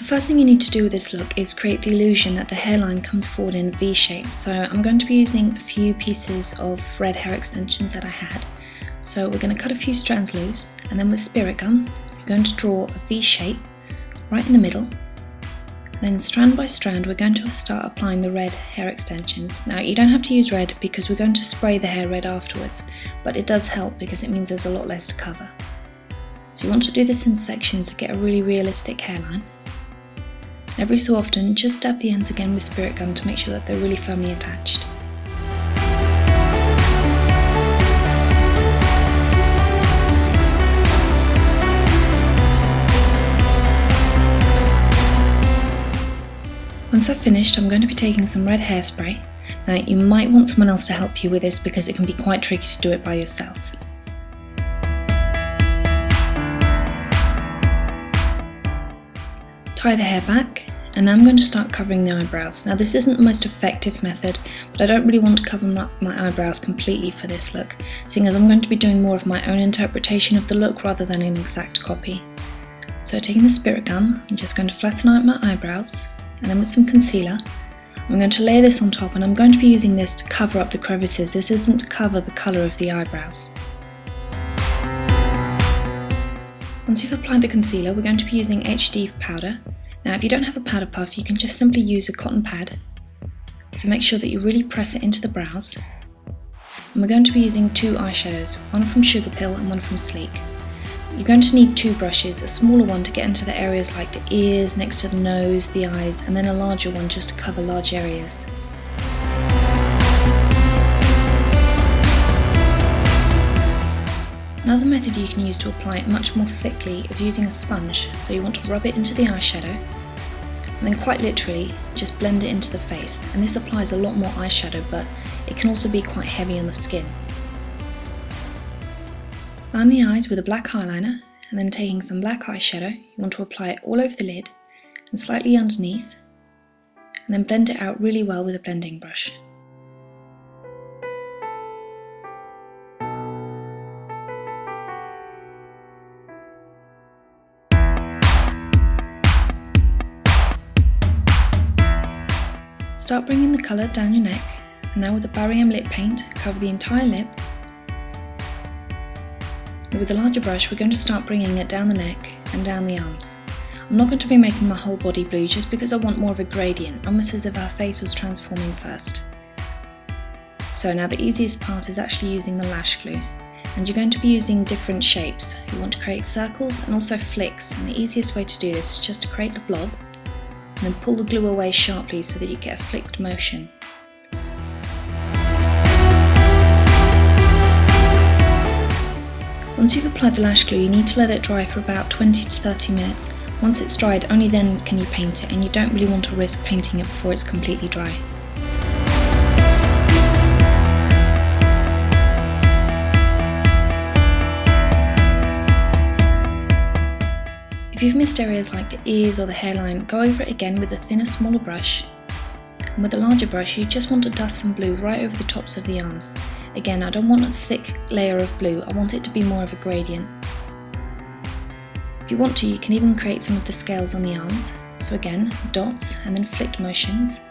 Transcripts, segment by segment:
first thing you need to do with this look is create the illusion that the hairline comes forward in a V shape. So I'm going to be using a few pieces of red hair extensions that I had. So we're going to cut a few strands loose, and then with spirit gum, we're going to draw a V shape right in the middle. Then strand by strand, we're going to start applying the red hair extensions. Now you don't have to use red because we're going to spray the hair red afterwards, but it does help because it means there's a lot less to cover. So you want to do this in sections to get a really realistic hairline. Every so often, just dab the ends again with spirit gum to make sure that they're really firmly attached. Once I've finished, I'm going to be taking some red hairspray. Now you might want someone else to help you with this because it can be quite tricky to do it by yourself. Tie the hair back, and now I'm going to start covering the eyebrows. Now this isn't the most effective method, but I don't really want to cover up my eyebrows completely for this look, seeing as I'm going to be doing more of my own interpretation of the look rather than an exact copy. So taking the spirit gum, I'm just going to flatten out my eyebrows, and then with some concealer, I'm going to layer this on top, and I'm going to be using this to cover up the crevices. This isn't to cover the colour of the eyebrows. Once you've applied the concealer, we're going to be using HD powder. Now if you don't have a powder puff, you can just simply use a cotton pad. So make sure that you really press it into the brows. And we're going to be using two eyeshadows, one from Sugarpill and one from Sleek. You're going to need two brushes, a smaller one to get into the areas like the ears, next to the nose, the eyes, and then a larger one just to cover large areas. Another method you can use to apply it much more thickly is using a sponge. So you want to rub it into the eyeshadow, and then quite literally just blend it into the face. And this applies a lot more eyeshadow, but it can also be quite heavy on the skin. Line the eyes with a black eyeliner, and then taking some black eyeshadow, you want to apply it all over the lid and slightly underneath, and then blend it out really well with a blending brush. Start bringing the colour down your neck, and now with a barium lip paint, cover the entire lip. And with a larger brush, we're going to start bringing it down the neck and down the arms. I'm not going to be making my whole body blue just because I want more of a gradient, almost as if her face was transforming first. So now the easiest part is actually using the lash glue. And you're going to be using different shapes. You want to create circles and also flicks, and the easiest way to do this is just to create a blob and then pull the glue away sharply so that you get a flicked motion. Once you've applied the lash glue, you need to let it dry for about 20 to 30 minutes. Once it's dried, only then can you paint it, and you don't really want to risk painting it before it's completely dry. If you've missed areas like the ears or the hairline, go over it again with a thinner, smaller brush. And with a larger brush, you just want to dust some blue right over the tops of the arms. Again, I don't want a thick layer of blue, I want it to be more of a gradient. If you want to, you can even create some of the scales on the arms. So again, dots and then flicked motions.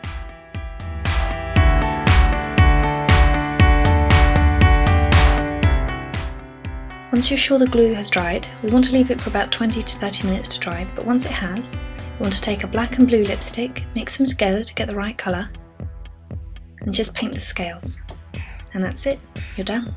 Once you're sure the glue has dried, we want to leave it for about 20 to 30 minutes to dry, but once it has, we want to take a black and blue lipstick, mix them together to get the right colour, and just paint the scales. And that's it, you're done.